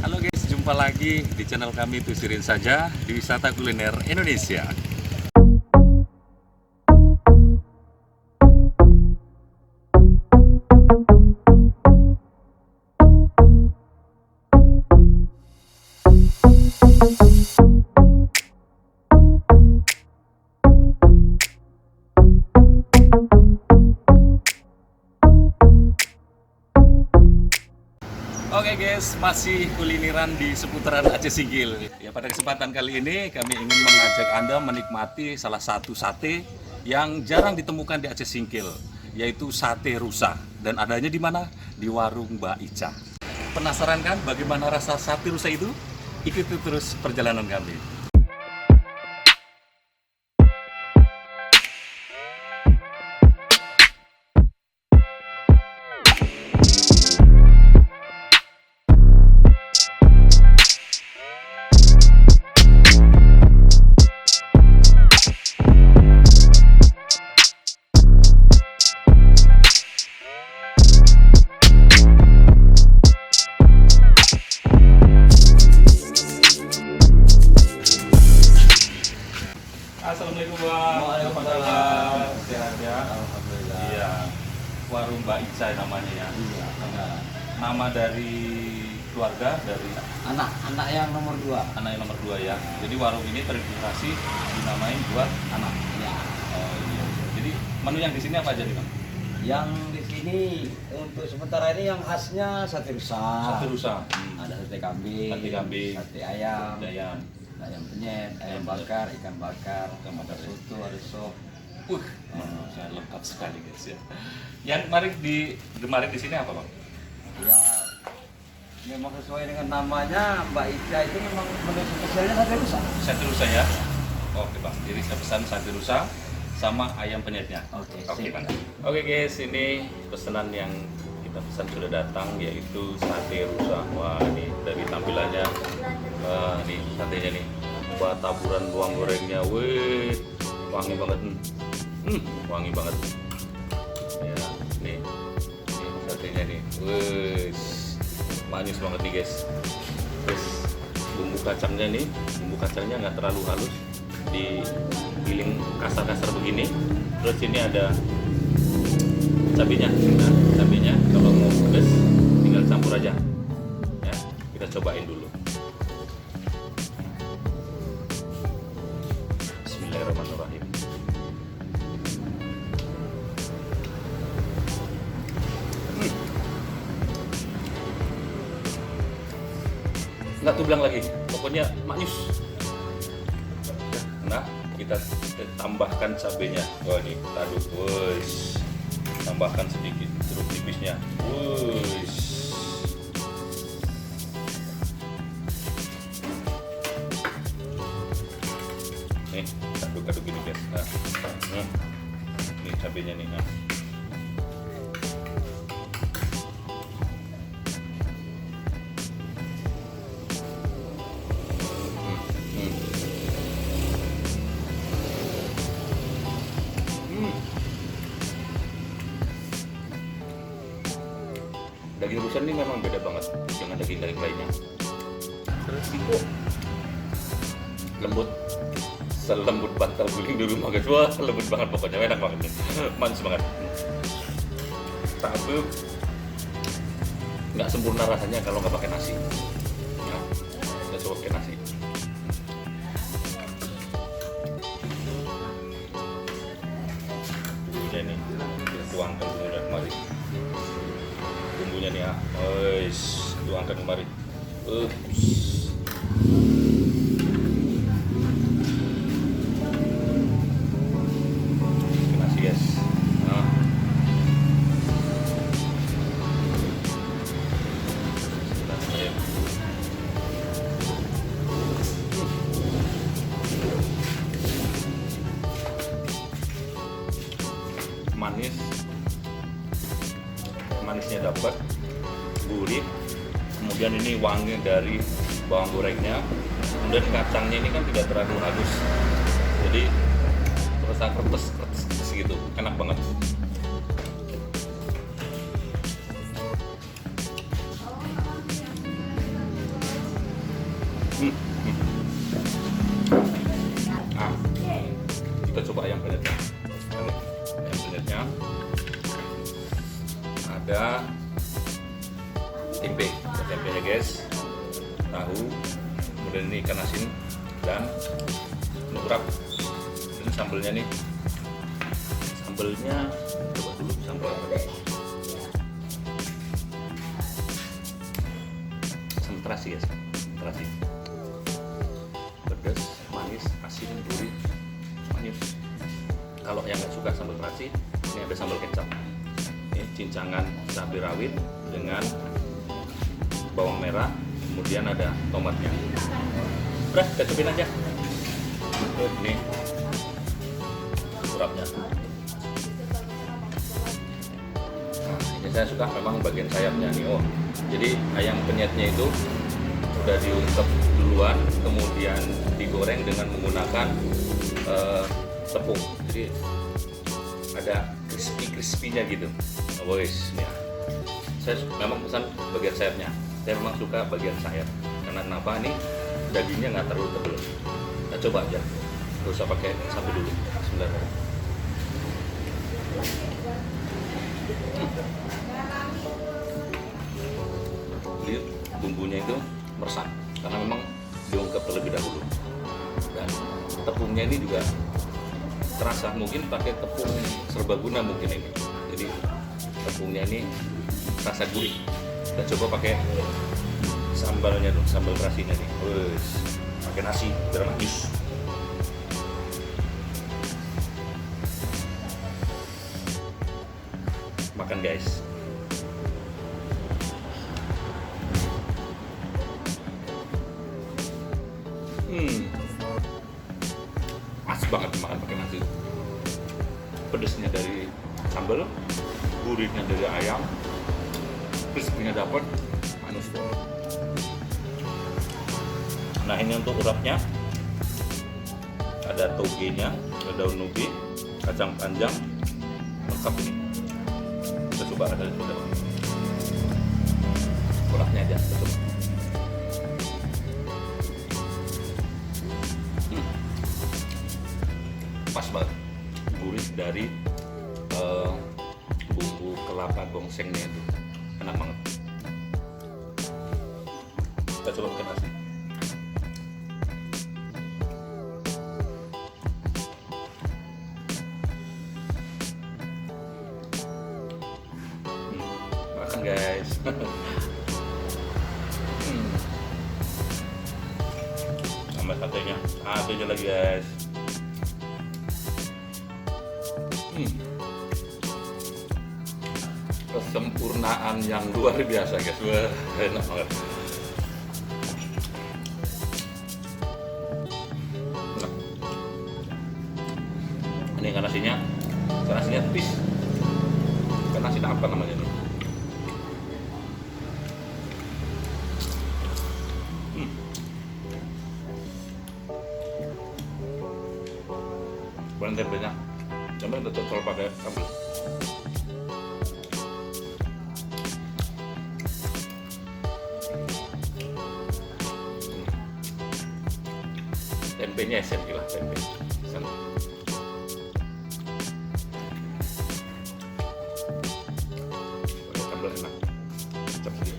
Halo guys, jumpa lagi di channel kami Tusirin Saja di Wisata Kuliner Indonesia. Oke guys, masih kulineran di seputaran Aceh Singkil. Ya, pada kesempatan kali ini kami ingin mengajak Anda menikmati salah satu sate yang jarang ditemukan di Aceh Singkil, yaitu sate rusa. Dan adanya di mana? Di warung Mbak Ica. Penasaran kan bagaimana rasa sate rusa itu? Ikuti terus perjalanan kami. Assalamualaikum Bang. Waalaikumsalam. Sehat ya? Alhamdulillah. Iya. Warung Mbak Ica namanya ya. Iya, Nama dari keluarga, dari anak yang nomor 2. anak yang nomor 2 ya. Jadi warung ini terinspirasi dinamain buat anak. Ya. Oh iya. Jadi menu yang di sini apa aja nih Bang? Yang di sini untuk sementara ini yang khasnya sate rusa. Sate rusa. Ada sate kambing, sate ayam, ayam. ayam penyet, ayam bakar, ikan bakar, ada soto, ada sop. Saya lengkap sekali guys ya. Yang kemarin di sini apa Bang? Ya, memang sesuai dengan namanya Mbak Ica itu memang menu spesialnya sate rusa. Sate rusa ya. Oke Bang. Jadi saya pesan sate rusa sama ayam penyetnya. Oke, Oke sip. Bang. Oke guys, ini pesanan yang kita pesan sudah datang, yaitu sate rusa. Wah, ini dari tampilannya. Wah, ini satenya nih. Wah, taburan bawang gorengnya. Wih, wangi banget. Wangi banget. Ya, nih. Ini satenya nih. Wih, manis banget nih guys. Terus bumbu kacangnya nih, bumbu kacangnya nggak terlalu halus, digiling kasar-kasar begini. Terus ini ada cabenya. Nah, cabenya kalau mau pedas tinggal campur aja. Ya, kita cobain dulu. Bismillahirrahmanirrahim. Nggak tuh bilang lagi, pokoknya manis. Nah, kita tambahkan cabenya. Wah, ini aduk, wush. Tambahkan sedikit jeruk nipisnya. Wush. Nih, aduk-aduk gini guys. Nah, ini cabenya nih. Nah. Daging rusa ini memang beda banget dengan daging-daging lainnya. Terus itu lembut, selembut bantal guling di rumah guys. Wah, lembut banget pokoknya, enak banget nih. Manis banget. Tapi nggak sempurna rasanya kalau nggak pakai nasi. Ya, kita coba pakai nasi. Bumbunya nih, kita tuangkan dulu dari kemari. Bumbunya nih ya, tuangkan kemari. Nasi guys. Nah. Manis, manisnya dapat, gurih, kemudian ini wangi dari bawang gorengnya, kemudian kacangnya ini kan tidak terlalu halus, jadi terasa kretes gitu, enak banget. Hmm. Nah, kita coba ayam penyetnya. Ayam penyetnya ada tempe, ada tempenya guys, tahu, kemudian ini ikan asin dan urap. Ini sambelnya nih, sambelnya coba dulu sambal terasi ya, terasi, pedas, manis, asin, gurih, manis. Kalau yang nggak suka sambal terasi, ini ada sambal kecap. Ini cincangan cabai rawit dengan bawang merah, kemudian ada tomatnya. Udah, kita cupin aja. Ini urapnya. Nah, ini saya suka memang bagian sayapnya nih. Oh, jadi ayam penyetnya itu sudah diungkep duluan, kemudian digoreng dengan menggunakan tepung. Jadi ada crispy-crispy-nya gitu. Oh, guys, ya. Saya memang pesan bagian sayapnya. Saya memang suka bagian sayap. Karena kenapa nih? Dagingnya nggak terlalu tebal. Kita coba aja. Gak usah pakai sapi dulu. Bismillahirrahmanirrahim. Jadi bumbunya itu meresap karena memang diungkep terlebih dahulu. Dan tepungnya ini juga terasa, mungkin pakai tepung serbaguna mungkin ini. Jadi tepungnya ini rasa gurih. Kita coba pakai sambalnya dong, sambal terasinya nih. Wes, pakai nasi biar manis. Makan guys. Pas banget makan pakai nasi. Pedesnya dari sambal, gurihnya dari ayam, crispy-nya dapat, manis banget. Nah, ini untuk urapnya. Ada togenya, ada daun ubi, kacang panjang, lengkap ini. Kita coba ada di dalam. Urapnya aja, kita coba. Pas banget, gurih dari bumbu kelapa gongsengnya itu, enak banget. Kita coba pakai nasi. Makan guys. Tambah satenya, satenya lagi guys. Kesempurnaan yang luar biasa guys. Wah, enak banget. Nah. Ini ikan nasinya tipis. Ikan nasi apa namanya ini? Bukan tempenya, coba kita coba pakai sambal. Tempenya SMG lah, tempe. Sana. Pakai sambal enak. Cocok dia.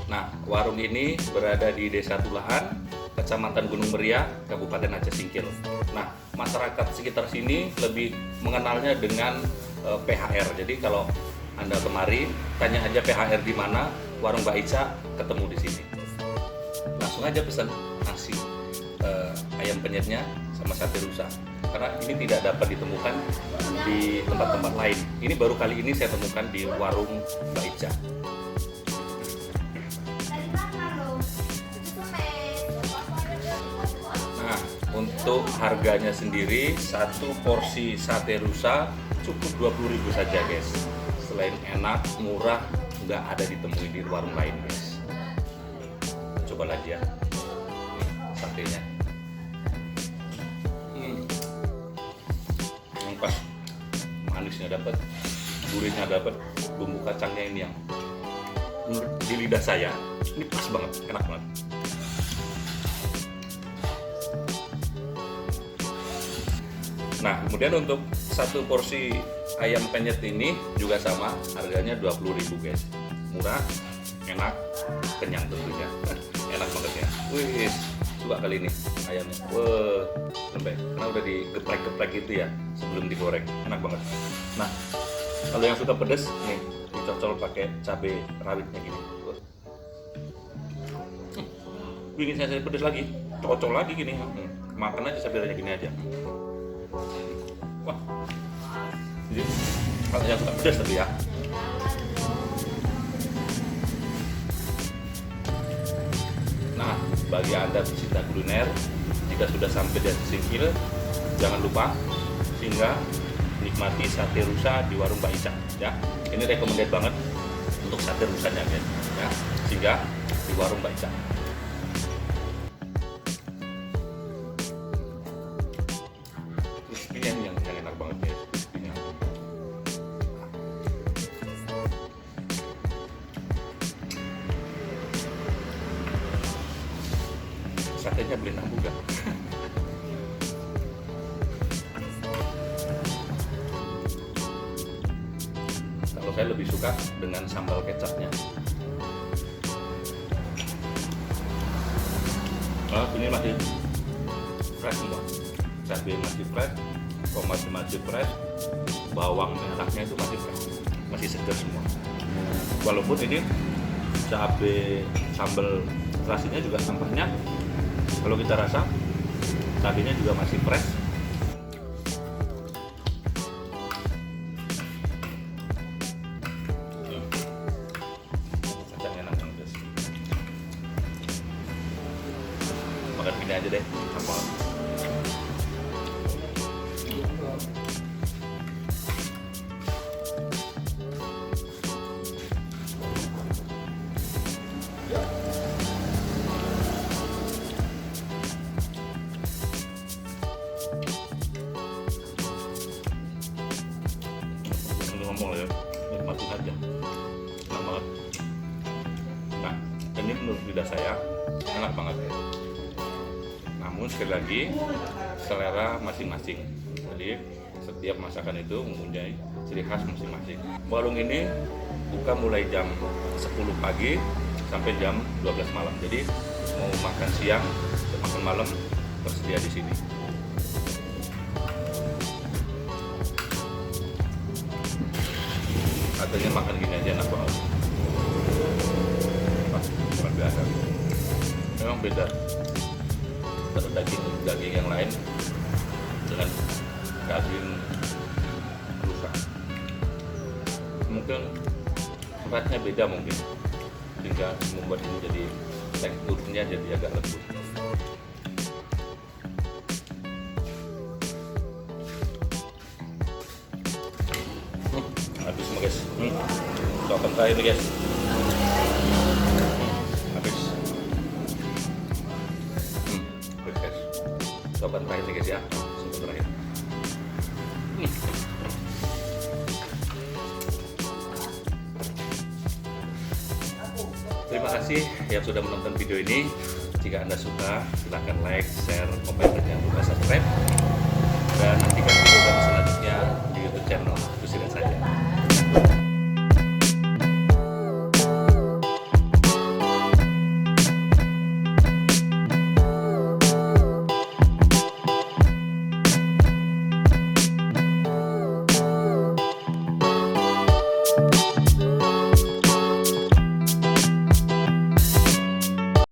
Nah, warung ini berada di Desa Tulahan, Kecamatan Gunung Meriah, Kabupaten Aceh Singkil. Nah, masyarakat sekitar sini lebih mengenalnya dengan PHR. Jadi kalau Anda kemari, tanya aja PHR di mana, warung Mbak Ica, ketemu di sini. Langsung aja pesan nasi, ayam penyetnya sama sate rusa. Karena ini tidak dapat ditemukan di tempat-tempat lain. Ini baru kali ini saya temukan di warung Mbak Ica. Nah, untuk harganya sendiri, satu porsi sate rusa cukup 20.000 saja guys. Selain enak, murah, nggak ada ditemui di warung lain guys. Coba lagi ya. Nih, satenya. Yang pas, manisnya dapat, gurihnya dapat, bumbu kacangnya ini yang di lidah saya ini pas banget, enak banget. Nah, kemudian untuk satu porsi ayam penyet ini juga sama, harganya 20.000 guys. Murah, enak, kenyang tentunya. Enak banget ya. Wih, suka kali ini ayamnya. Wah, lembek. Karena udah digeprek-geprek gitu ya sebelum digoreng. Enak banget. Nah, kalau yang suka pedas nih, dicocol pakai cabai rawitnya gini. Bikin saya pedas lagi, cocol lagi gini. Makan aja cabai gini aja. Wah, jadi kalau yang suka pedas tapi ya. Nah, bagi Anda pecinta kuliner, jika sudah sampai di Singkil, jangan lupa singgah nikmati sate rusa di warung Mbak Ica. Ya, ini recommended banget untuk sate rusanya guys. Ya, singgah di warung Mbak Ica. Crispy-nya yang enak banget ya, crispy-nya. Satenya beli nambung gak? Kalau saya lebih suka dengan sambal kecapnya. Nah, ini masih fresh semua. Cabai masih fresh, tomat masih fresh, bawang merahnya itu masih fresh, masih segar semua. Walaupun ini cabai sambal terasinya juga nampaknya, kalau kita rasa cabainya juga masih fresh. Kacangnya enak banget guys. Makan gini aja deh, apa? Ngomong ya, nikmatin aja, enak banget. Nah, ini menurut lidah saya enak banget. Namun sekali lagi selera masing-masing. Jadi setiap masakan itu mempunyai ciri khas masing-masing. Warung ini buka mulai jam 10 pagi sampai jam 12 malam. Jadi mau makan siang, makan malam tersedia di sini. Katanya makan gini aja enak banget. Wah, luar biasa. Memang beda dari daging yang lain dengan daging rusa. Mungkin rasanya beda mungkin, sehingga membuat ini jadi teksturnya jadi agak lembut. Habis semua guys. Suapan terakhir nih guys. Habis guys. Suapan terakhir nih guys ya. Suapan terakhir. Terima kasih yang sudah menonton video ini. Jika Anda suka, silahkan like, share, komen, dan jangan lupa subscribe. Dan nantikan video kami selanjutnya di YouTube channel Kusiran saja.